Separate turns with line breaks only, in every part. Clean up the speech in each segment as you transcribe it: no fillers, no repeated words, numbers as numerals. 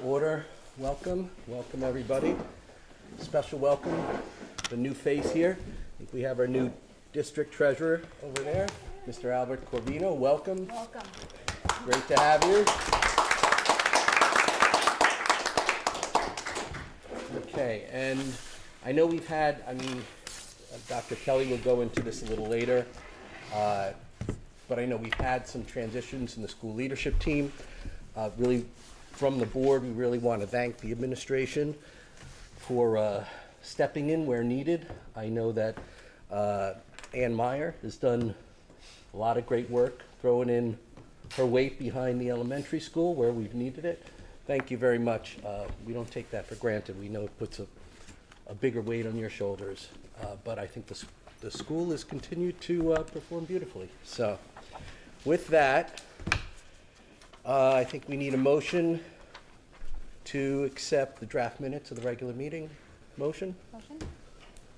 order. Welcome everybody. Special welcome, the new face here. I think we have our new district treasurer over there, Mr. Albert Corvino. Welcome.
Welcome.
Great to have you. Okay, and I know we've had, Dr. Kelly will go into this a little later, but I know we've had some transitions in the school leadership team. Really, from the board, we really want to thank the administration for stepping in where needed. I know that Ann Meyer has done a lot of great work, throwing in her weight behind the elementary school where we've needed it. Thank you very much. We don't take that for granted. We know it puts a bigger weight on your shoulders, but I think the school has continued to perform beautifully. So with that, I think we need a motion to accept the draft minutes of the regular meeting. Motion?
Motion?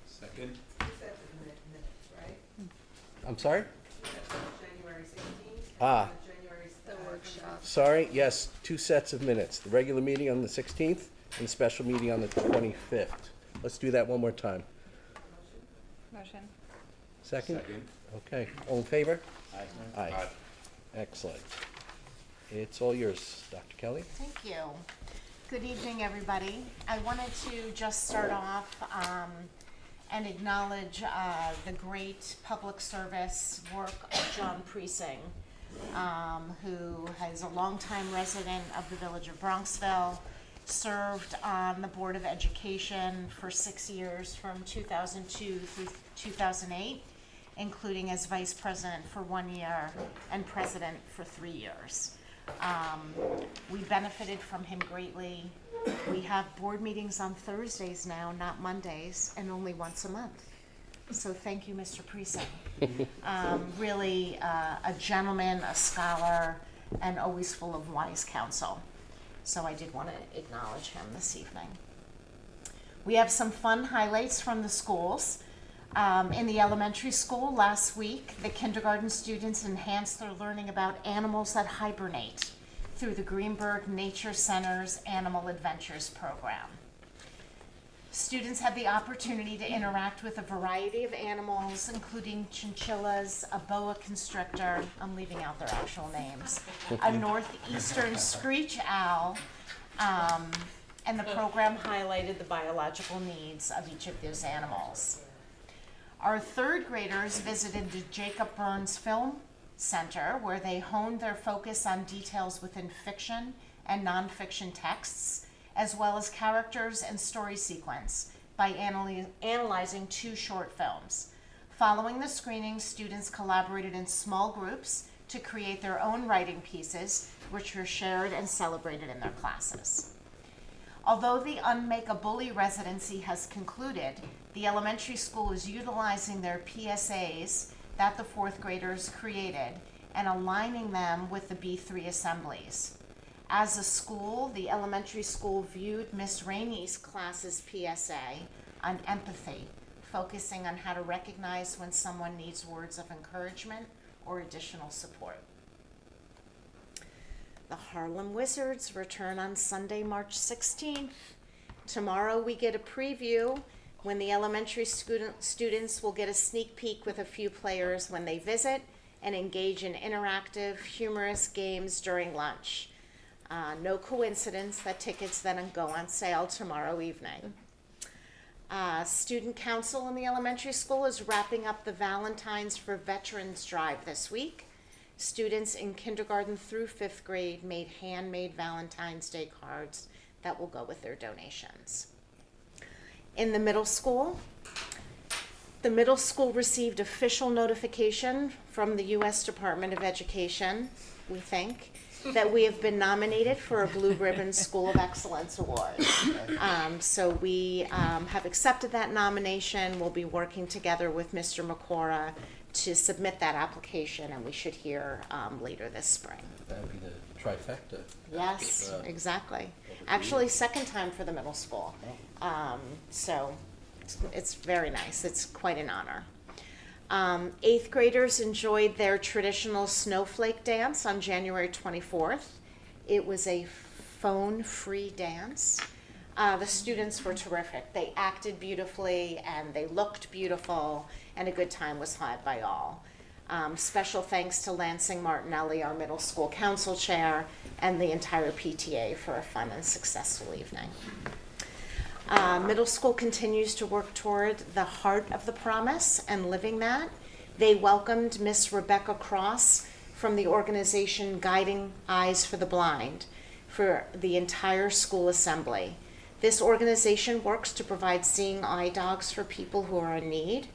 Second.
Minutes, right?
I'm sorry?
January 16th.
Ah.
January
The workshop.
Sorry, yes, 2 sets of minutes. The regular meeting on the 16th and the special meeting on the 25th. Let's do that one more time.
Motion.
Second?
Second.
Okay, all in favor?
Aye.
Aye. Excellent. It's all yours, Dr. Kelly.
Thank you. Good evening, everybody. I wanted to just start off and acknowledge the great public service work of John Precinct, who is a longtime resident of the village of Bronxville, served on the Board of Education for 6 years from 2002 through 2008, including as vice president for 1 year and president for 3 years. We benefited from him greatly. We have board meetings on Thursdays now, not Mondays, and only once a month. So thank you, Mr. Precinct. Really a gentleman, a scholar, and always full of wise counsel. So I did want to acknowledge him this evening. We have some fun highlights from the schools. In the elementary school last week, the kindergarten students enhanced their learning about animals that hibernate through the Greenberg Nature Center's Animal Adventures program. Students had the opportunity to interact with a variety of animals, including chinchillas, a boa constrictor, I'm leaving out their actual names, a northeastern screech owl, and the program highlighted the biological needs of each of those animals. Our third graders visited the Jacob Burns Film Center, where they honed their focus on details within fiction and nonfiction texts, as well as characters and story sequence by analyzing 2 short films. Following the screening, students collaborated in small groups to create their own writing pieces, which were shared and celebrated in their classes. Although the Unmake a Bully residency has concluded, the elementary school is utilizing their PSAs that the 4th graders created and aligning them with the B3 assemblies. As a school, the elementary school viewed Miss Rainey's class's PSA on empathy, focusing on how to recognize when someone needs words of encouragement or additional support. The Harlem Wizards return on Sunday, March 16th. Tomorrow we get a preview when the elementary students will get a sneak peek with a few players when they visit and engage in interactive, humorous games during lunch. No coincidence that tickets then go on sale tomorrow evening. Student council in the elementary school is wrapping up the Valentine's for Veterans Drive this week. Students in kindergarten through 5th grade made handmade Valentine's Day cards that will go with their donations. In the middle school received official notification from the U.S. Department of Education, we think, that we have been nominated for a Blue Ribbon School of Excellence Award. So we have accepted that nomination. We'll be working together with Mr. McCora to submit that application, and we should hear later this spring.
That would be the trifecta.
Yes, exactly. Actually, second time for the middle school. So it's very nice. It's quite an honor. 8th graders enjoyed their traditional snowflake dance on January 24th. It was a phone-free dance. The students were terrific. They acted beautifully and they looked beautiful, and a good time was had by all. Special thanks to Lansing Martinelli, our middle school council chair, and the entire PTA for a fun and successful evening. Middle school continues to work toward the heart of the promise and living that. They welcomed Miss Rebecca Cross from the organization Guiding Eyes for the Blind for the entire school assembly. This organization works to provide seeing eye dogs for people who are in need.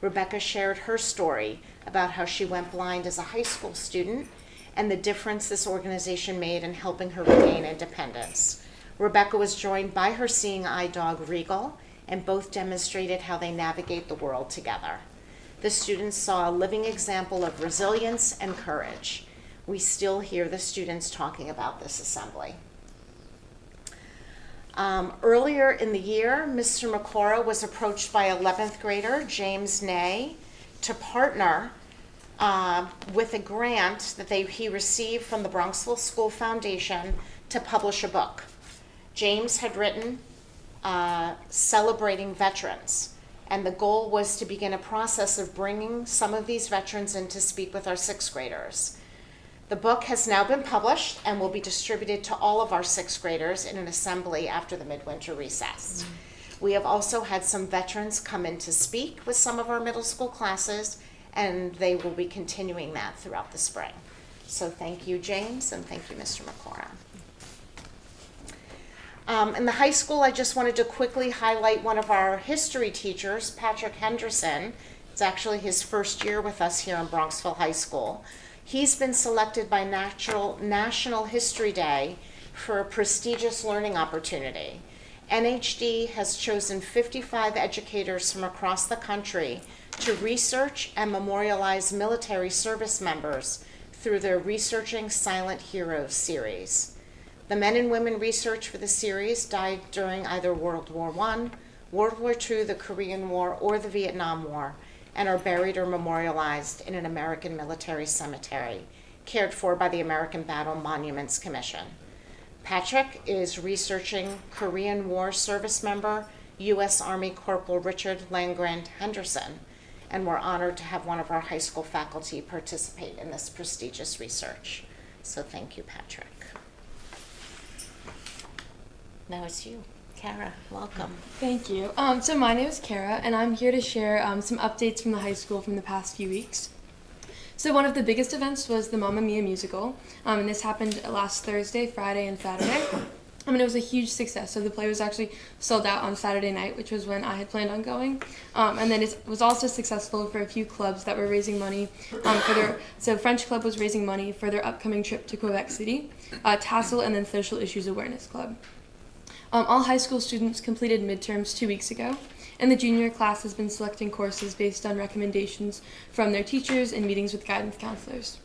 Rebecca shared her story about how she went blind as a high school student and the difference this organization made in helping her regain independence. Rebecca was joined by her seeing eye dog, Regal, and both demonstrated how they navigate the world together. The students saw a living example of resilience and courage. We still hear the students talking about this assembly. Earlier in the year, Mr. McCora was approached by 11th grader James Ney to partner with a grant that he received from the Bronxville School Foundation to publish a book. James had written Celebrating Veterans, and the goal was to begin a process of bringing some of these veterans in to speak with our sixth graders. The book has now been published and will be distributed to all of our sixth graders in an assembly after the midwinter recess. We have also had some veterans come in to speak with some of our middle school classes, and they will be continuing that throughout the spring. So thank you, James, and thank you, Mr. McCora. In the high school, I just wanted to quickly highlight one of our history teachers, Patrick Henderson. It's actually his first year with us here in Bronxville High School. He's been selected by National History Day for a prestigious learning opportunity. NHD has chosen 55 educators from across the country to research and memorialize military service members through their Researching Silent Heroes series. The men and women researched for the series died during either World War I, World War II, the Korean War, or the Vietnam War, and are buried or memorialized in an American military cemetery, cared for by the American Battle Monuments Commission. Patrick is researching Korean War service member, U.S. Army Corporal Richard Landgrand Henderson, and we're honored to have one of our high school faculty participate in this prestigious research. So thank you, Patrick. Now it's you. Kara, welcome.
Thank you. So my name is Kara, and I'm here to share some updates from the high school from the past few weeks. So one of the biggest events was the Mamma Mia musical, and this happened last Thursday, Friday, and Saturday. I mean, it was a huge success. So the play was actually sold out on Saturday night, which was when I had planned on going. And then it was also successful for a few clubs that were raising money so French Club was raising money for their upcoming trip to Quebec City, Tassel, and then Social Issues Awareness Club. All high school students completed midterms 2 weeks ago, and the junior class has been selecting courses based on recommendations from their teachers and meetings with guidance counselors.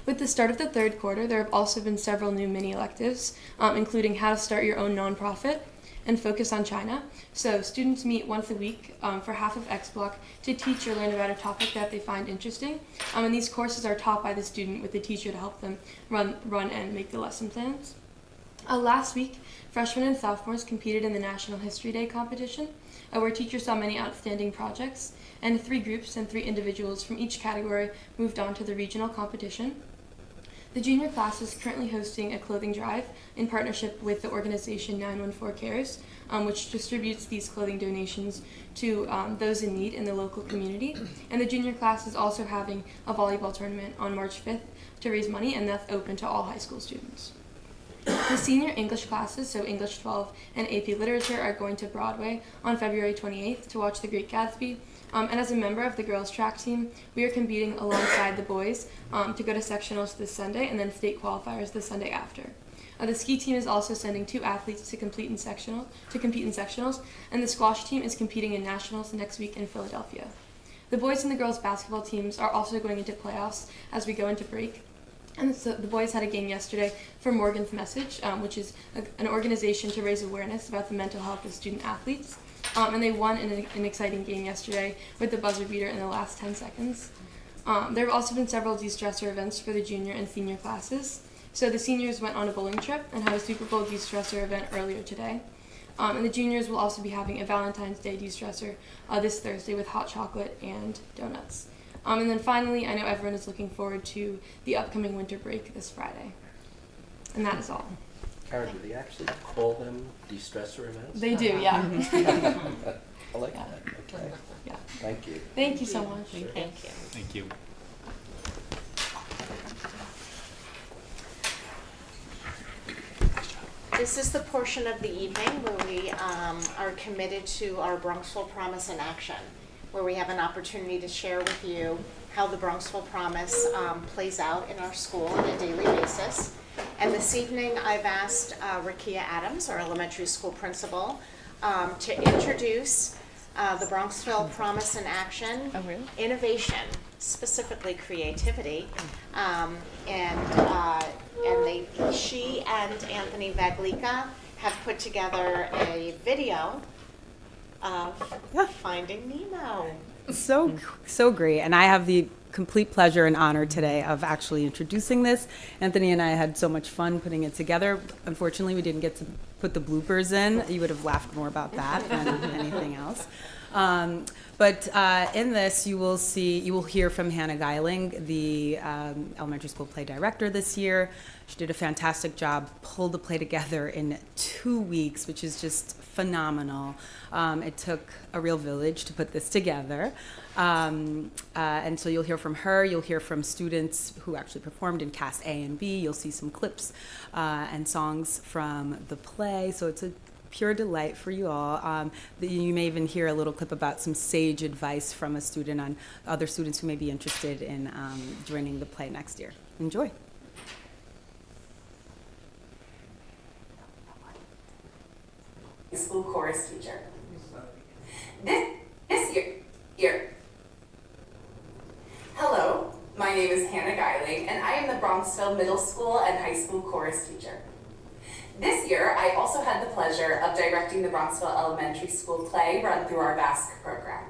With the start of the third quarter, there have also been several new mini electives, including how to start your own nonprofit and focus on China. So students meet once a week for half of X block to teach or learn about a topic that they find interesting. And these courses are taught by the student with the teacher to help them run and make the lesson plans. Last week, freshmen and sophomores competed in the National History Day competition, where teachers saw many outstanding projects, and 3 groups and 3 individuals from each category moved on to the regional competition. The junior class is currently hosting a clothing drive in partnership with the organization 914 Cares, which distributes these clothing donations to those in need in the local community. And the junior class is also having a volleyball tournament on March 5th to raise money, and that's open to all high school students. The senior English classes, so English 12 and AP Literature, are going to Broadway on February 28th to watch The Great Gatsby. And as a member of the girls' track team, we are competing alongside the boys to go to sectionals this Sunday and then state qualifiers the Sunday after. The ski team is also sending 2 athletes to compete in sectionals, and the squash team is competing in nationals next week in Philadelphia. The boys and the girls' basketball teams are also going into playoffs as we go into break. And so the boys had a game yesterday for Morgan's Message, which is an organization to raise awareness about the mental health of student athletes. And they won in an exciting game yesterday with the buzzer beater in the last 10 seconds. There have also been several de-stressor events for the junior and senior classes. So the seniors went on a bowling trip and had a Super Bowl de-stressor event earlier today. And the juniors will also be having a Valentine's Day de-stressor this Thursday with hot chocolate and donuts. And then finally, I know everyone is looking forward to the upcoming winter break this Friday. And that is all.
Karen, do they actually call them de-stressor events?
They do, yeah.
I like
Yeah.
that. Okay.
Yeah.
Thank you.
Thank you so much.
Thank you.
Thank you.
This is the portion of the evening where we are committed to our Bronxville Promise in action, where we have an opportunity to share with you how the Bronxville Promise plays out in our school on a daily basis. And this evening, I've asked Rakia Adams, our elementary school principal, to introduce the Bronxville Promise in Action, innovation, specifically creativity, she and Anthony Vaglica have put together a video of Finding Nemo.
So great. And I have the complete pleasure and honor today of actually introducing this. Anthony and I had so much fun putting it together. Unfortunately, we didn't get to put the bloopers in. You would have laughed more about that than anything else. But in this, you will hear from Hannah Geiling, the elementary school play director this year. She did a fantastic job, pulled the play together in 2 weeks, which is just phenomenal. It took a real village to put this together. And so you'll hear from her, you'll hear from students who actually performed in cast A and B, you'll see some clips and songs from the play. So it's a pure delight for you all. You may even hear a little clip about some sage advice from a student on other students who may be interested in joining the play next year. Enjoy.
School chorus teacher. This year. Hello, my name is Hannah Geiling, and I am the Bronxville Middle School and High School chorus teacher. This year, I also had the pleasure of directing the Bronxville Elementary School play run through our VASC program.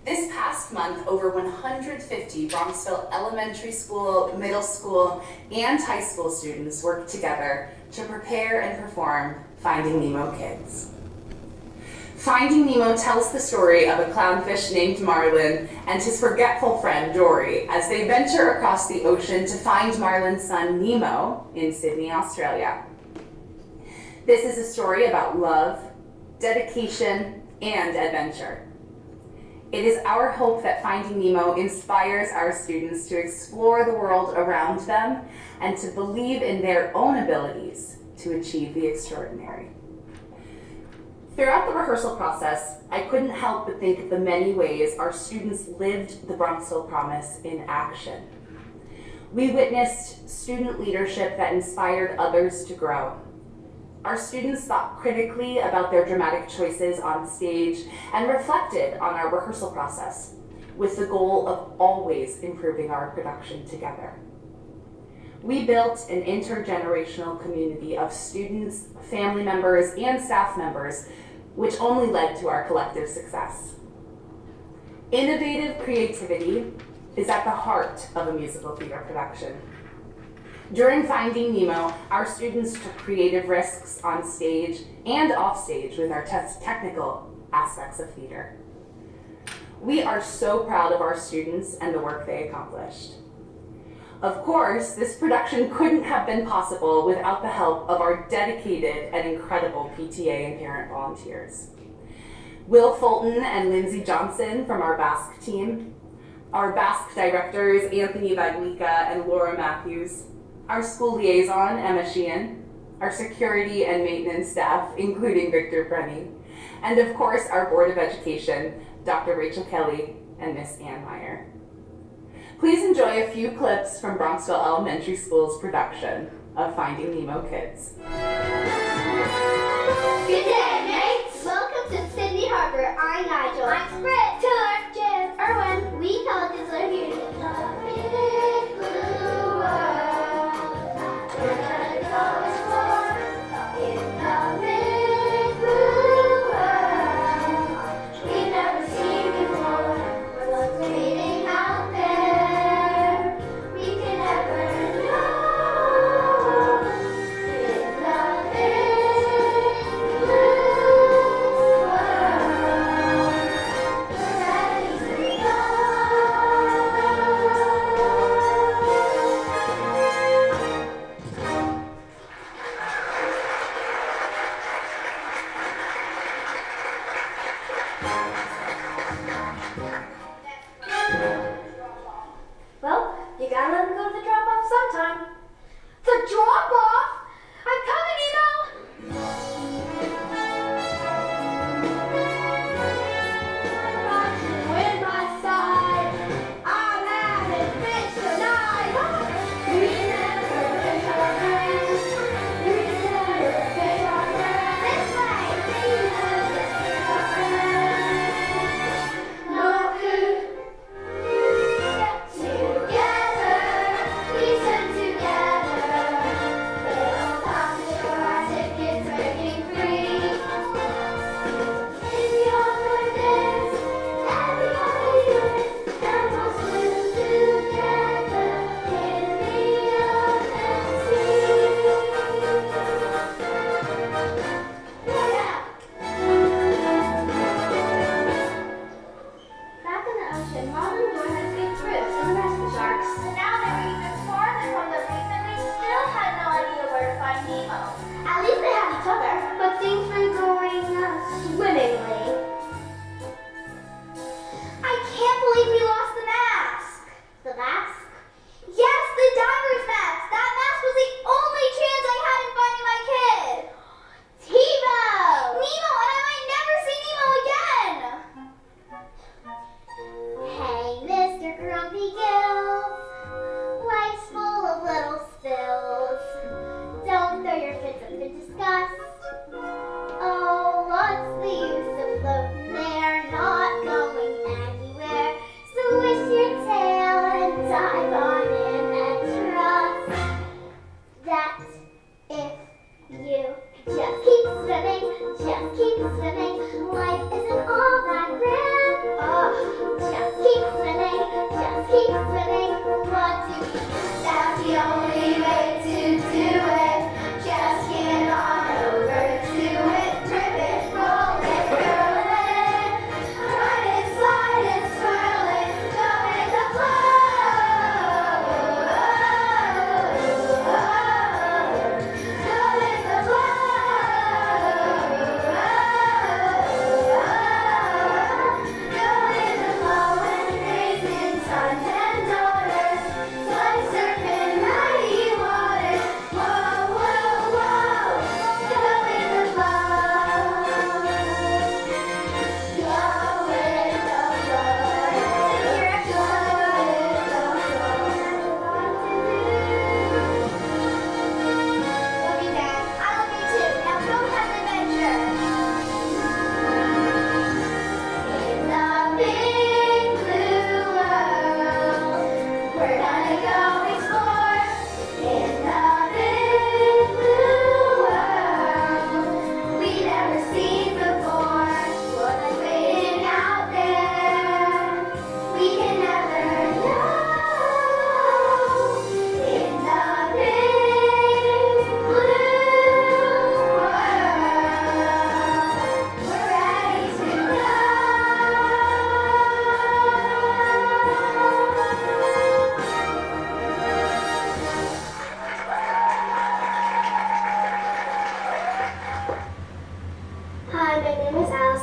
This past month, over 150 Bronxville Elementary School, Middle School, and High School students worked together to prepare and perform Finding Nemo Kids. Finding Nemo tells the story of a clownfish named Marlin and his forgetful friend Dory as they venture across the ocean to find Marlin's son Nemo in Sydney, Australia. This is a story about love, dedication, and adventure. It is our hope that Finding Nemo inspires our students to explore the world around them and to believe in their own abilities to achieve the extraordinary. Throughout the rehearsal process, I couldn't help but think of the many ways our students lived the Bronxville Promise in action. We witnessed student leadership that inspired others to grow. Our students thought critically about their dramatic choices on stage and reflected on our rehearsal process, with the goal of always improving our production together. We built an intergenerational community of students, family members, and staff members, which only led to our collective success. Innovative creativity is at the heart of a musical theater production. During Finding Nemo, our students took creative risks on stage and off stage with our technical aspects of theater. We are so proud of our students and the work they accomplished. Of course, this production couldn't have been possible without the help of our dedicated and incredible PTA and parent volunteers. Will Fulton and Lindsay Johnson from our Basque team, our Basque directors Anthony Vaglica and Laura Matthews, our school liaison Emma Sheehan, our security and maintenance staff, including Victor Brenny, and of course our Board of Education, Dr. Rachel Kelly and Miss Ann Meyer. Please enjoy a few clips from Bronxville Elementary School's production of Finding Nemo Kids.
Good day, mates! Welcome to Sydney Harbor. I'm Nigel. I'm Britt. Taylor. Jen. Erwin. We Pelicans are here to the big blue world. We're gonna go explore in the big blue world. We've never seen before. We're lost waiting out there. We can never know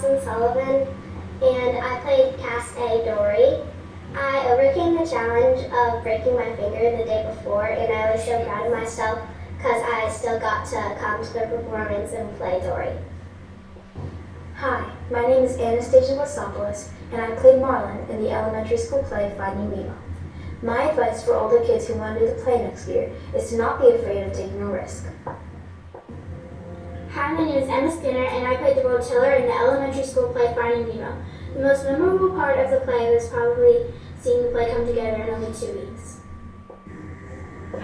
Allison Sullivan, and I played Cast A Dory. I overcame the challenge of breaking my finger the day before, and I was so proud of myself because I still got to come to the performance and play Dory.
Hi, my name is Anastasia Losopoulos, and I played Marlon in the elementary school play Finding Nemo. My advice for older kids who want to do the play next year is to not be afraid of taking a risk.
Hi, my name is Emma Skinner, and I played the role Tiller in the elementary school play Finding Nemo. The most memorable part of the play was probably seeing the play come together in only 2 weeks.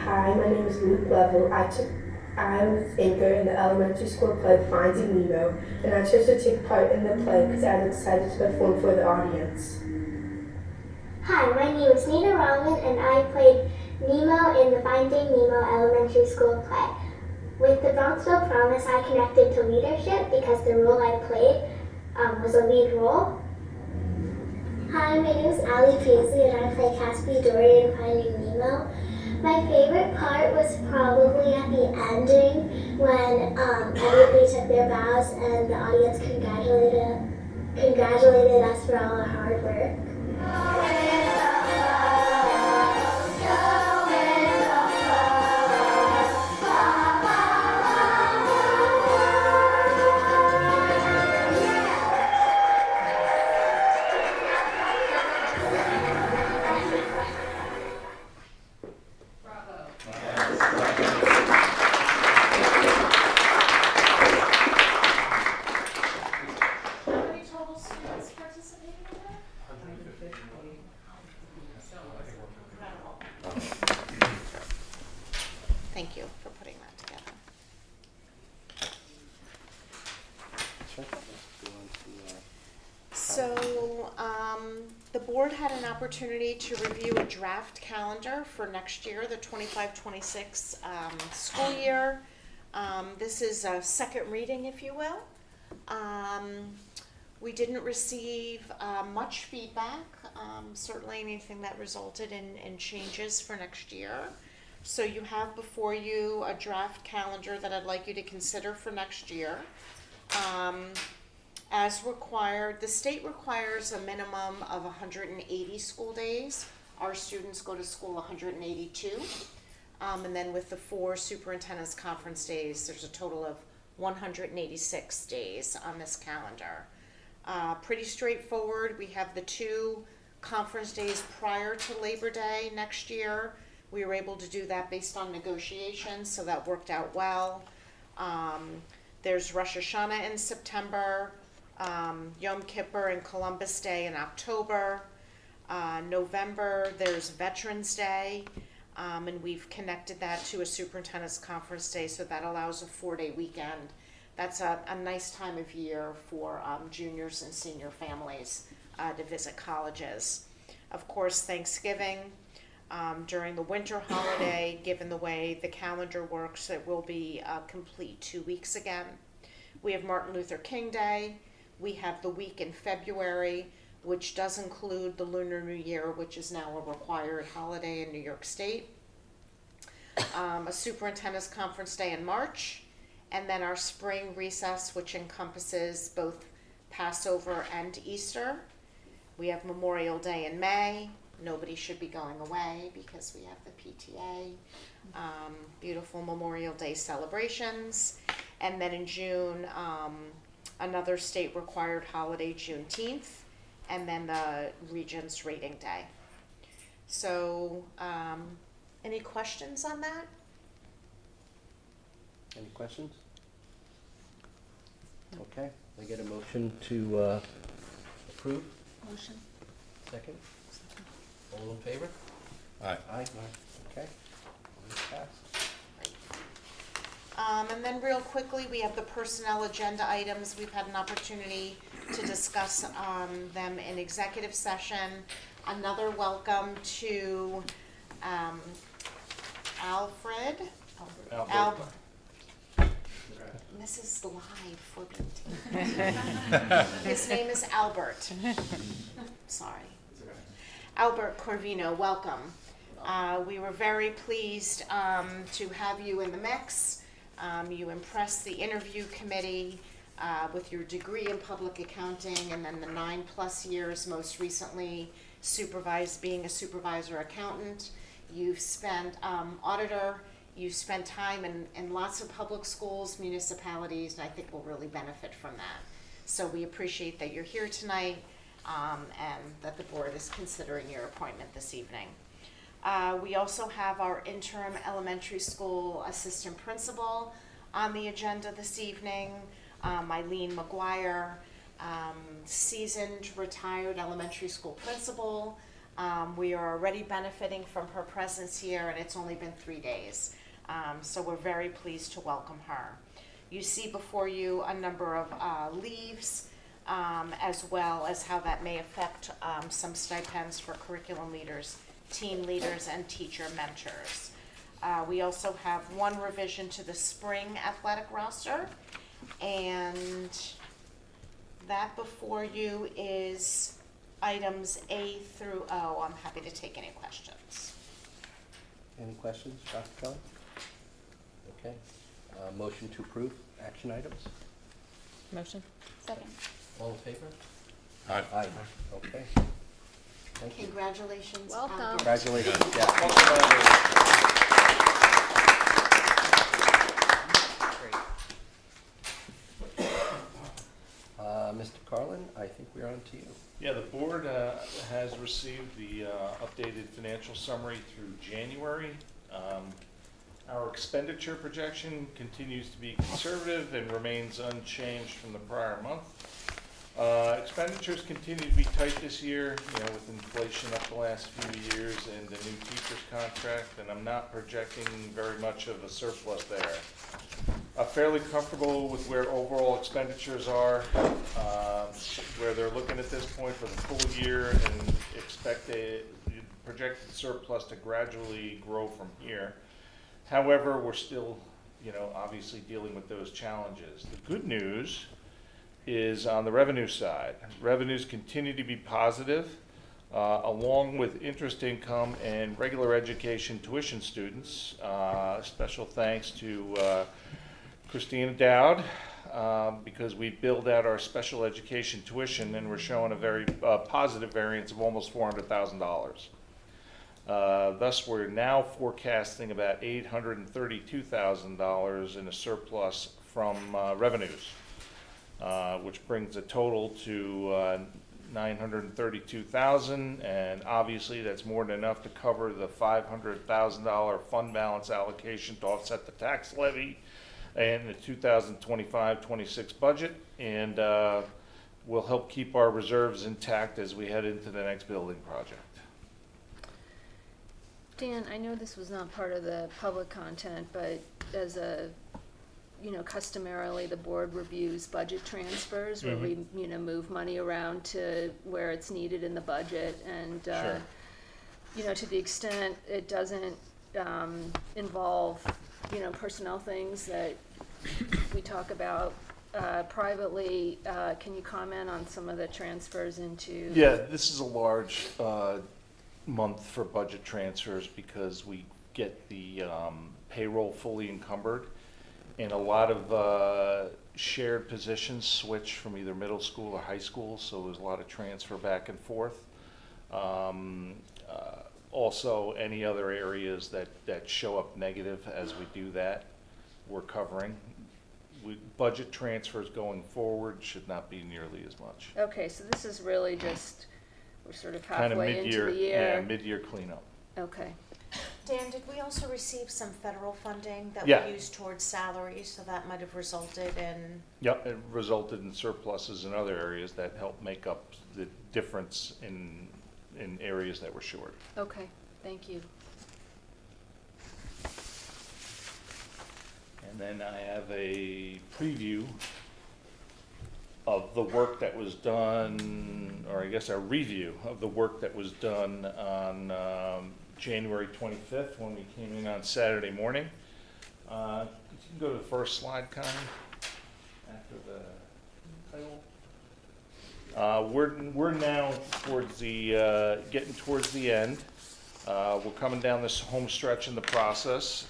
Hi, my name is Luke Lovell. I was anchor in the elementary school play Finding Nemo, and I chose to take part in the play because I was excited to perform for the audience.
Hi, my name is Nina Rollman, and I played Nemo in the Finding Nemo elementary school play. With the Bronxville Promise, I connected to leadership because the role I played was a lead role. Hi, my name is Allie Paisley, and I play Caspi Dory in Finding Nemo. My favorite part was probably at the ending when everybody took their bows and the audience congratulated us for all our hard work.
Thank you for putting that together. So, the board had an opportunity to review a draft calendar for next year, the 25-26 school year. This is a second reading, if you will. We didn't receive much feedback, certainly anything that resulted in changes for next year. So you have before you a draft calendar that I'd like you to consider for next year. As required, the state requires a minimum of 180 school days. Our students go to school 182. And then with the 4 superintendent's conference days, there's a total of 186 days on this calendar. Pretty straightforward. We have the 2 conference days prior to Labor Day next year. We were able to do that based on negotiations, so that worked out well. There's Rosh Hashanah in September, Yom Kippur and Columbus Day in October. November, there's Veterans Day, and we've connected that to a superintendent's conference day, so that allows a 4-day weekend. That's a nice time of year for juniors and senior families to visit colleges. Of course, Thanksgiving. During the winter holiday, given the way the calendar works, it will be a complete 2 weeks again. We have Martin Luther King Day. We have the week in February, which does include the Lunar New Year, which is now a required holiday in New York State. A superintendent's conference day in March, and then our spring recess, which encompasses both Passover and Easter. We have Memorial Day in May. Nobody should be going away because we have the PTA. Beautiful Memorial Day celebrations. And then in June, another state required holiday, Juneteenth, and then the Regents Rating Day. So, any questions on that?
Any questions? Okay, I get a motion to approve?
Motion.
Second? All in favor?
Aye.
Aye. Okay. Passed.
And then real quickly, we have the personnel agenda items. We've had an opportunity to discuss them in executive session. Another welcome to Alfred. Albert. This is live for BT. His name is Albert. Sorry. Albert Corvino, welcome. We were very pleased to have you in the mix. You impressed the interview committee. with your degree in public accounting and then the 9+ years most recently being a supervisor accountant. You've spent auditor, you've spent time in lots of public schools, municipalities, and I think we'll really benefit from that. So we appreciate that you're here tonight and that the board is considering your appointment this evening. We also have our interim elementary school assistant principal on the agenda this evening, Eileen McGuire, seasoned retired elementary school principal. We are already benefiting from her presence here, and it's only been 3 days. So we're very pleased to welcome her. You see before you a number of leaves, as well as how that may affect some stipends for curriculum leaders, team leaders, and teacher mentors. We also have one revision to the spring athletic roster, and that before you is items A through O. I'm happy to take any questions.
Any questions, Dr. Kelly? Okay. Motion to approve action items?
Motion. Second.
All in favor?
Aye.
Aye. Okay. Thank you.
Congratulations.
Welcome.
Congratulations. Yeah. Mr. Carlin, I think we're on to you.
Yeah, the board has received the updated financial summary through January. Our expenditure projection continues to be conservative and remains unchanged from the prior month. Expenditures continue to be tight this year, with inflation up the last few years and the new teacher's contract, and I'm not projecting very much of a surplus there. I'm fairly comfortable with where overall expenditures are, where they're looking at this point for the full year, and expect a projected surplus to gradually grow from here. However, we're still, obviously dealing with those challenges. The good news is on the revenue side. Revenues continue to be positive, along with interest income and regular education tuition students. Special thanks to Christina Dowd, because we billed out our special education tuition and we're showing a very positive variance of almost $400,000. Thus, we're now forecasting about $832,000 in a surplus from revenues, which brings the total to $932,000, and obviously that's more than enough to cover the $500,000 fund balance allocation to offset the tax levy and the 2025-26 budget, and will help keep our reserves intact as we head into the next building project.
Dan, I know this was not part of the public content, but as customarily the board reviews budget transfers where we, move money around to where it's needed in the budget, and
Sure.
To the extent it doesn't involve, personnel things that we talk about privately, can you comment on some of the transfers into?
Yeah, this is a large month for budget transfers because we get the payroll fully encumbered, and a lot of shared positions switch from either middle school or high school, so there's a lot of transfer back and forth. Also, any other areas that show up negative as we do that, we're covering. Budget transfers going forward should not be nearly as much.
Okay, so this is really just, we're sort of
Kind of
halfway into
mid-year,
the year.
yeah, mid-year cleanup.
Okay.
Dan, did we also receive some federal funding that
Yeah.
we used towards salaries, so that might have resulted in?
Yep, it resulted in surpluses in other areas that help make up the difference in areas that were short.
Okay, thank you.
And then I have a preview of the work that was done, or I guess a review of the work that was done on January 25th when we came in on Saturday morning. You can go to the first slide, Connie, after the title. We're now towards the getting towards the end. We're coming down this home stretch in the process.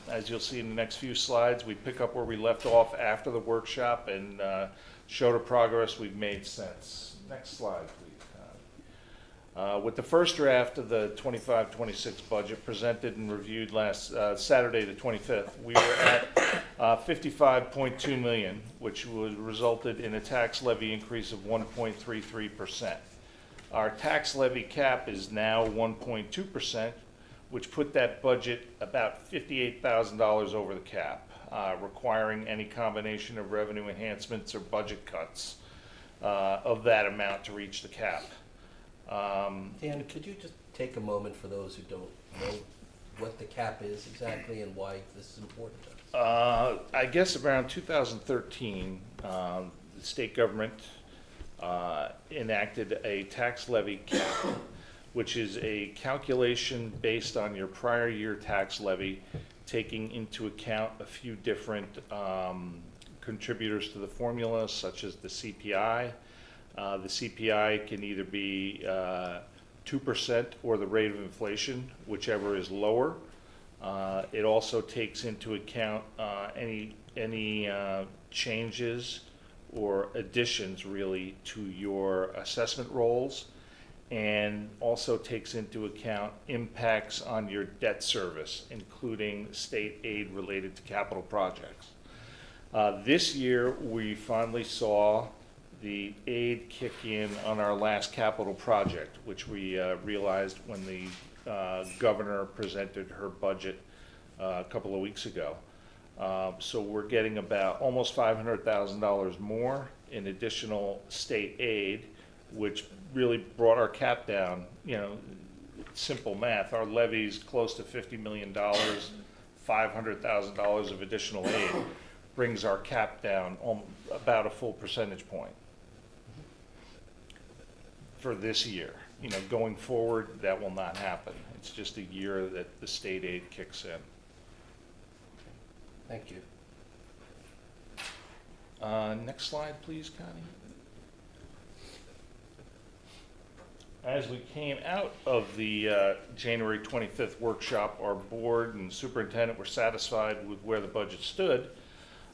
As you'll see in the next few slides, we pick up where we left off after the workshop and show the progress we've made since. Next slide, please. With the first draft of the 25-26 budget presented and reviewed last Saturday, the 25th, we were at 55.2 million, which resulted in a tax levy increase of 1.33%. Our tax levy cap is now 1.2%, which put that budget about $58,000 over the cap, requiring any combination of revenue enhancements or budget cuts of that amount to reach the cap.
Dan, could you just take a moment for those who don't know what the cap is exactly and why this is important to us?
I guess around 2013, the state government enacted a tax levy cap, which is a calculation based on your prior year tax levy, taking into account a few different contributors to the formula, such as the CPI. The CPI can either be 2% or the rate of inflation, whichever is lower. It also takes into account any changes or additions really to your assessment rolls, and also takes into account impacts on your debt service, including state aid related to capital projects. This year, we finally saw the aid kick in on our last capital project, which we realized when the governor presented her budget a couple of weeks ago. So we're getting about almost $500,000 more in additional state aid, which really brought our cap down. You know, simple math, our levy's close to $50 million, $500,000 of additional aid brings our cap down about a full percentage point for this year. You know, going forward, that will not happen. It's just a year that the state aid kicks in.
Thank you.
Next slide, please, Connie. As we came out of the January 25th workshop, our board and superintendent were satisfied with where the budget stood.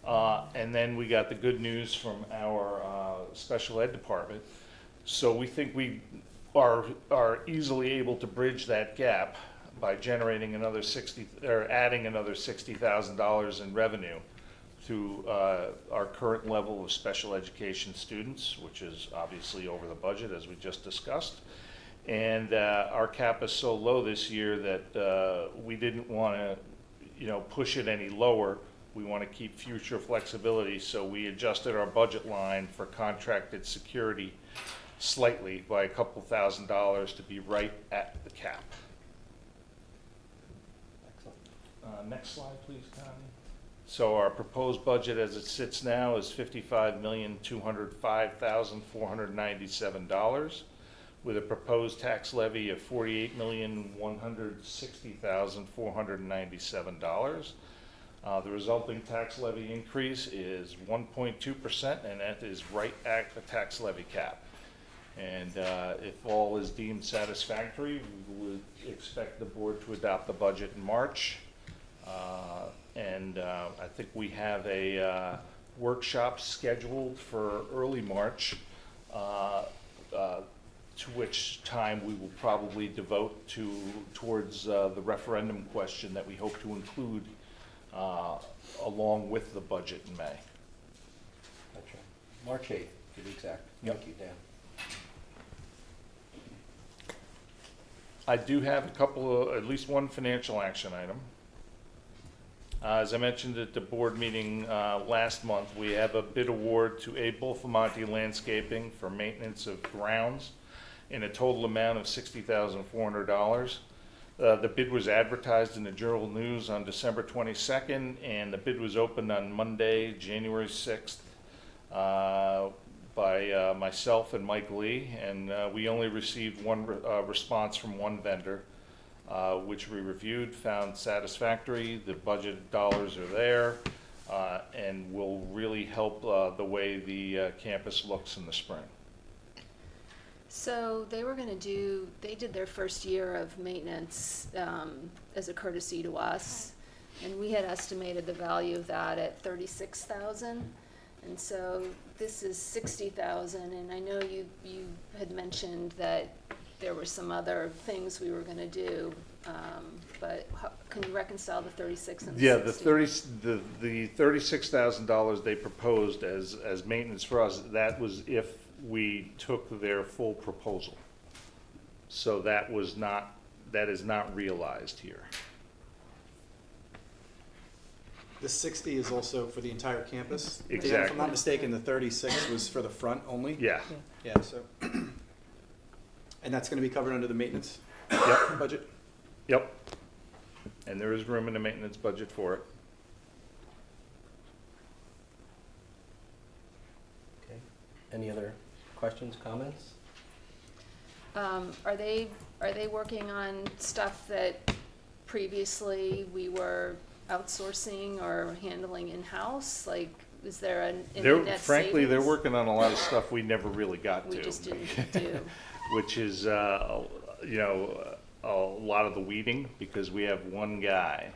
And then we got the good news from our special ed department. So we think we are easily able to bridge that gap by generating another adding another $60,000 in revenue to our current level of special education students, which is obviously over the budget, as we just discussed. And our cap is so low this year that we didn't want to, push it any lower. We want to keep future flexibility, so we adjusted our budget line for contracted security slightly by a couple $1,000s to be right at the cap.
Excellent.
Next slide, please, Connie. So our proposed budget as it sits now is $55,205,497, with a proposed tax levy of $48,160,497. The resulting tax levy increase is 1.2%, and that is right at the tax levy cap. And if all is deemed satisfactory, we would expect the board to adopt the budget in March. I think we have a workshop scheduled for early March, to which time we will probably devote towards the referendum question that we hope to include along with the budget in May.
Gotcha. March 8th, to be exact.
Yep.
Thank you, Dan.
I do have at least one financial action item. As I mentioned at the board meeting last month, we have a bid award to A. Bulfamonte Landscaping for maintenance of grounds in a total amount of $60,400. The bid was advertised in the Journal News on December 22nd, and the bid was opened on Monday, January 6th, by myself and Mike Lee, and we only received one response from one vendor, which we reviewed, found satisfactory. The budget dollars are there, and will really help the way the campus looks in the spring.
So they were gonna they did their first year of maintenance, as a courtesy to us. And we had estimated the value of that at 36,000. And so this is 60,000, and I know you had mentioned that there were some other things we were gonna do, but can you reconcile the 36 and the 60?
Yeah, the $36,000 they proposed as maintenance for us, that was if we took their full proposal. So that is not realized here.
The 60 is also for the entire campus? Dan, if
Exactly.
I'm not mistaken, the 36 was for the front only?
Yeah,
Yeah, so, and that's gonna be covered under the maintenance
yep,
budget?
yep. And there is room in the maintenance budget for it.
Okay. Any other questions, comments?
Are they working on stuff that previously we were outsourcing or handling in-house? Like, is there any net
Frankly, they're
savings
working on a lot of stuff we never really got to.
we just didn't do?
Which is, you know, a lot of the weeding, because we have one guy,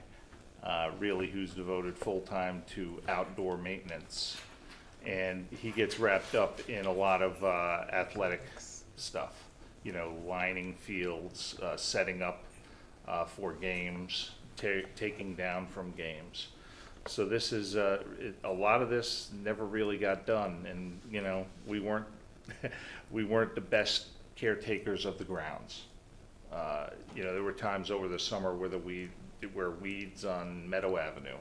really, who's devoted full-time to outdoor maintenance. And he gets wrapped up in a lot of athletic stuff, you know, lining fields, setting up for games, taking down from games. So this is, a lot of this never really got done, and, you know, we weren't the best caretakers of the grounds. You know, there were times over the summer where weeds on Meadow Avenue,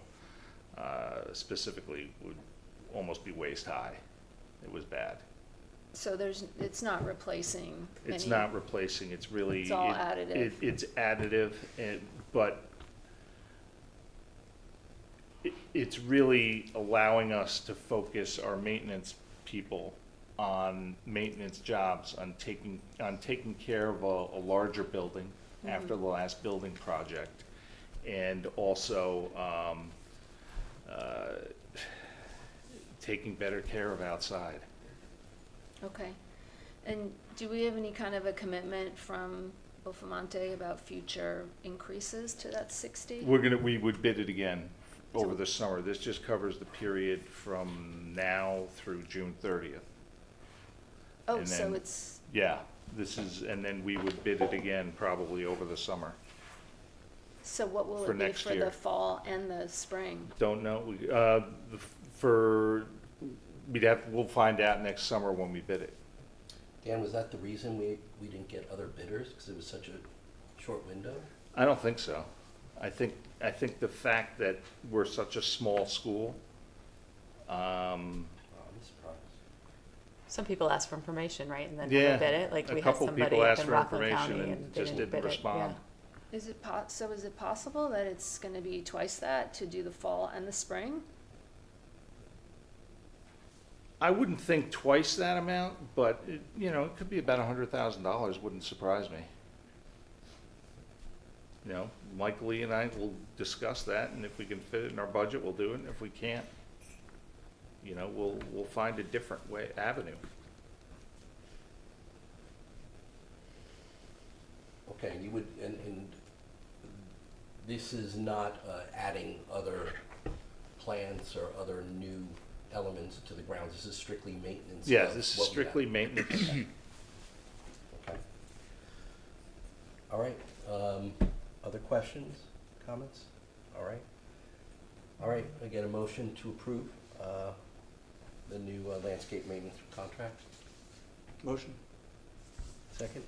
specifically, would almost be waist high. It was bad.
So it's not replacing
It's
any-
not replacing, it's really.
It's all additive.
It's additive, but it's really allowing us to focus our maintenance people on maintenance jobs, on taking care of a larger building after the last building project, and also taking better care of outside.
Okay. And do we have any kind of a commitment from Bofamonte about future increases to that 60?
We would bid it again over
So-
the summer. This just covers the period from now through June 30th.
Oh,
and
so
then-
it's,
Yeah, and then we would bid it again probably over the summer.
so what will
For
it be
next
for
year.
the fall and the spring?
Don't know, we'll find out next summer when we bid it.
Dan, was that the reason we didn't get other bidders, because it was such a short window?
I don't think so. I think the fact that we're such a small school,
Oh, I'm surprised.
Some people ask for information, right, and then
yeah,
never bid it, like
a
we had
couple
somebody
people
up
asked
in
for
Rockland
information
County
and
and they
just
didn't
didn't
bid it, yeah.
respond.
Is it possible that it's gonna be twice that to do the fall and the spring?
I wouldn't think twice that amount, but it could be about $100,000, wouldn't surprise me. You know, Mike Lee and I will discuss that, and if we can fit it in our budget, we'll do it, and if we can't, we'll find a different avenue.
Okay, you would, and this is not adding other plants or other new elements to the grounds, this is strictly maintenance?
Yeah,
of
this is
what we
strictly
have.
maintenance.
Okay. All right, other questions, comments? All right, I get a motion to approve the new landscape maintenance contract.
Motion?
Second?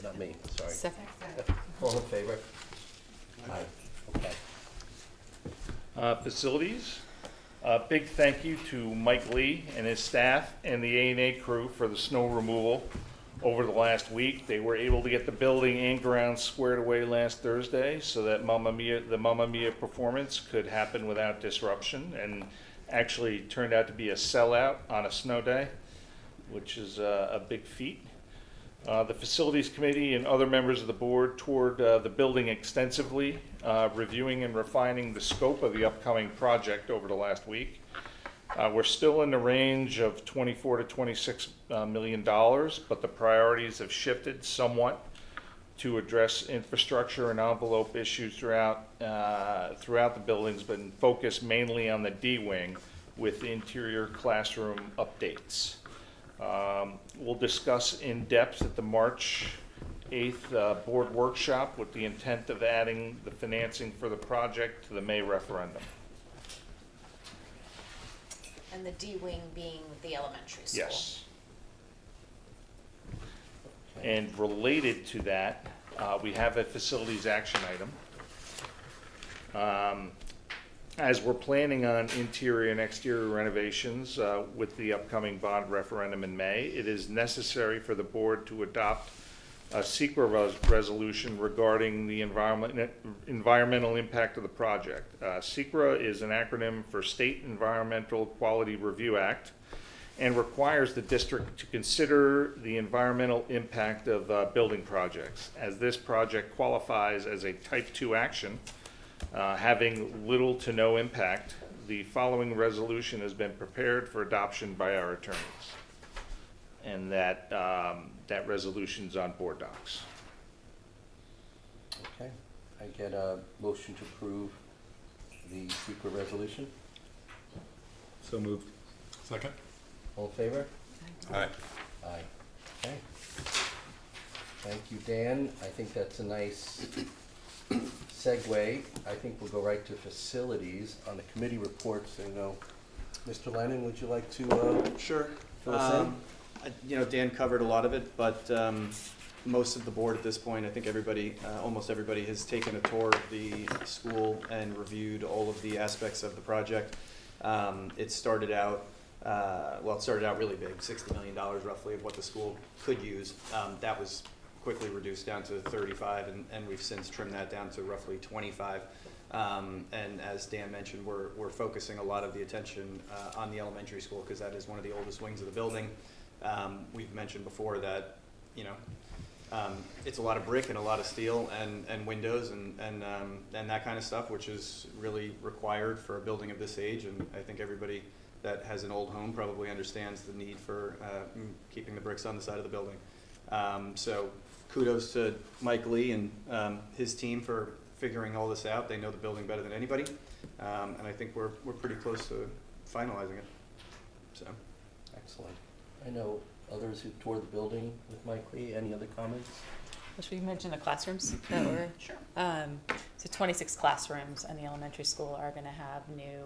Not me, sorry.
Second.
All in favor? Aye, okay.
Facilities, big thank you to Mike Lee and his staff and the A&A crew for the snow removal over the last week. They were able to get the building and grounds squared away last Thursday so that the Mamma Mia performance could happen without disruption, and actually turned out to be a sellout on a snow day, which is a big feat. The Facilities Committee and other members of the board toured the building extensively, reviewing and refining the scope of the upcoming project over the last week. We're still in the range of 24 to 26 million dollars, but the priorities have shifted somewhat to address infrastructure and envelope issues throughout the buildings, but focus mainly on the D wing with interior classroom updates. We'll discuss in depth at the March 8th board workshop with the intent of adding the financing for the project to the May referendum.
And the D wing being the elementary school.
Yes. And related to that, we have a facilities action item. As we're planning on interior and exterior renovations with the upcoming bond referendum in May, it is necessary for the board to adopt a SECRA resolution regarding the environmental impact of the project. SECRA is an acronym for State Environmental Quality Review Act and requires the district to consider the environmental impact of building projects. As this project qualifies as a type 2 action, having little to no impact, the following resolution has been prepared for adoption by our attorneys. And that resolution's on board docs.
Okay, I get a motion to approve the secret resolution.
So moved.
Second?
All in favor?
Aye.
Aye. Okay. Thank you, Dan. I think that's a nice segue. I think we'll go right to facilities on the committee reports. You know, Mr. Lennon, would you like to
Sure.
fill us in?
Dan covered a lot of it, but most of the board at this point, I think everybody, almost everybody has taken a tour of the school and reviewed all of the aspects of the project. It started out really big, $60 million roughly of what the school could use. That was quickly reduced down to 35, and we've since trimmed that down to roughly 25. And as Dan mentioned, we're focusing a lot of the attention on the elementary school because that is one of the oldest wings of the building. We've mentioned before that, it's a lot of brick and a lot of steel and windows and that kind of stuff, which is really required for a building of this age. And I think everybody that has an old home probably understands the need for keeping the bricks on the side of the building. So kudos to Mike Lee and his team for figuring all this out. They know the building better than anybody, and I think we're pretty close to finalizing it. So,
Excellent. I know others who toured the building with Mike Lee. Any other comments?
Should we mention the classrooms that were?
Sure.
So 26 classrooms in the elementary school are going to have new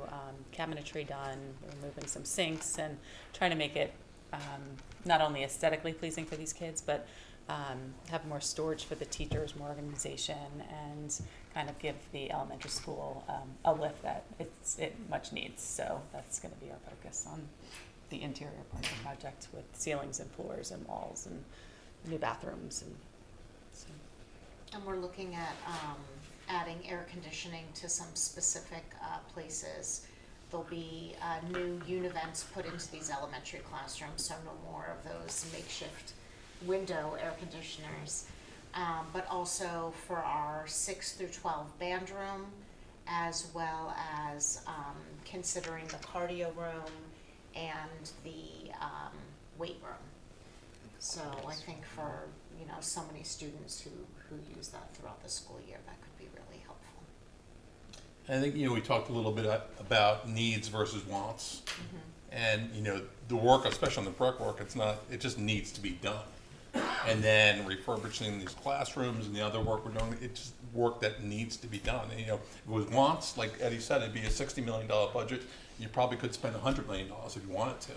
cabinetry done. We're moving some sinks and trying to make it not only aesthetically pleasing for these kids, but have more storage for the teachers, more organization, and kind of give the elementary school a lift that it much needs. So that's going to be our focus on the interior part of the project with ceilings and floors and walls and new bathrooms. And so.
And we're looking at adding air conditioning to some specific places. There'll be new univents put into these elementary classrooms, so no more of those makeshift window air conditioners. But also for our 6 through 12 band room, as well as considering the cardio room and the weight room. So I think for so many students who use that throughout the school year, that could be really helpful.
I think, we talked a little bit about needs versus wants. And, the work, especially on the brick work, it just needs to be done. And then refurbishing these classrooms and the other work we're doing, it's just work that needs to be done. And, if it was wants, like Eddie said, it'd be a $60 million budget. You probably could spend $100 million if you wanted to.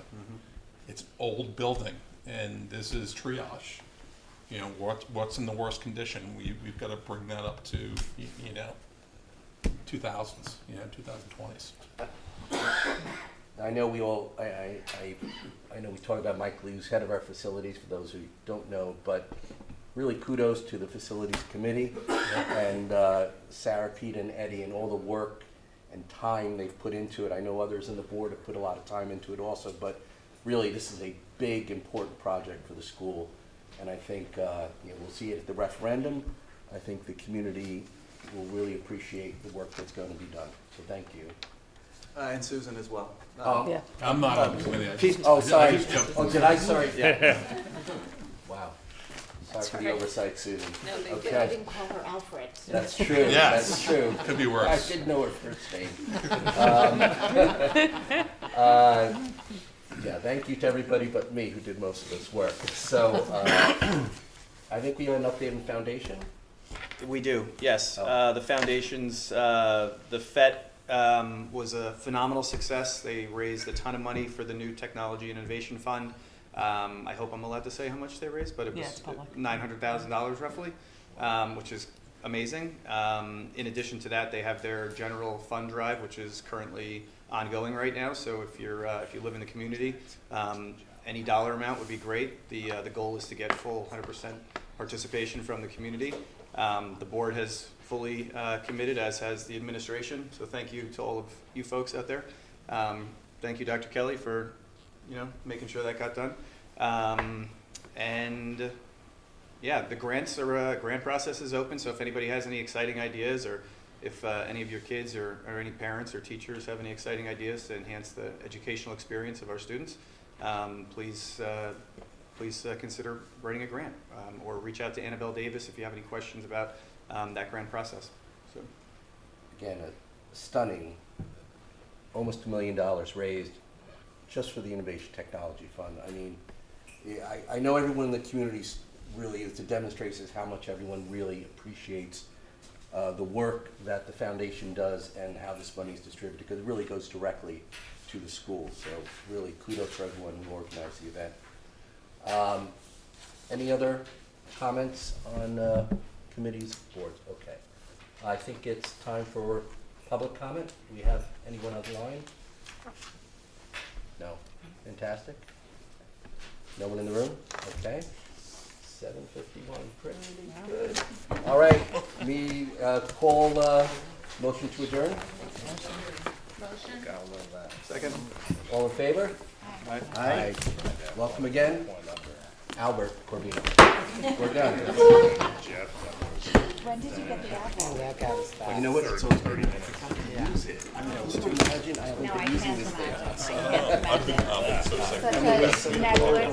It's an old building, and this is triage. What's in the worst condition? We've got to bring that up to 2000s, 2020s.
I know we all, I know we talked about Mike Lee, who's head of our facilities, for those who don't know, but really kudos to the facilities committee and Sarah, Pete, and Eddie, and all the work and time they've put into it. I know others on the board have put a lot of time into it also, but really this is a big, important project for the school. And I think we'll see it at the referendum. I think the community will really appreciate the work that's going to be done. So thank you.
And Susan as well.
Oh,
Yeah.
I'm not on the committee.
Oh, sorry.
just jumped
Oh,
in.
did I? Sorry.
Yeah.
Wow. Sorry for the
right.
oversight, Susan.
No big
I
Okay,
didn't call her Alfred.
that's true.
Yes.
That's true.
Could be
I
worse.
did know her first name. Yeah, thank you to everybody but me who did most of this work. So, I think we have an update on foundation.
We do, yes.
Oh.
The foundations, the FET was a phenomenal success. They raised a ton of money for the new Technology and Innovation Fund. I hope I'm allowed to say how much they raised, but it
Yeah,
was
it's public.
$900,000 roughly, which is amazing. In addition to that, they have their general fund drive, which is currently ongoing right now. So if you live in the community, any dollar amount would be great. The goal is to get full 100% participation from the community. The board has fully committed, as has the administration. So thank you to all of you folks out there. Thank you, Dr. Kelly, for making sure that got done. And yeah, the grant process is open. So if anybody has any exciting ideas, or if any of your kids or any parents or teachers have any exciting ideas to enhance the educational experience of our students, please consider writing a grant, or reach out to Annabelle Davis if you have any questions about that grant process. So,
Again, a stunning, almost $1 million raised just for the Innovation Technology Fund. I mean, yeah, I know everyone in the community really is to demonstrate how much everyone really appreciates the work that the foundation does and how this money is distributed, because it really goes directly to the schools. So really kudos for everyone who organized the event. Any other comments on committees, boards? Okay. I think it's time for public comment. Do we have anyone on the line? No. Fantastic. No one in the room? Okay. 7:51, pretty good. All right, we call motion to adjourn.
second.
All in favor?
Aye.
Aye. Welcome again, Albert Corbino. We're done.
When did you get the apple?
You know what? It's always very difficult to use it. I mean, just imagine I haven't been using this thing.
I've been so sick.
Such a nebulous.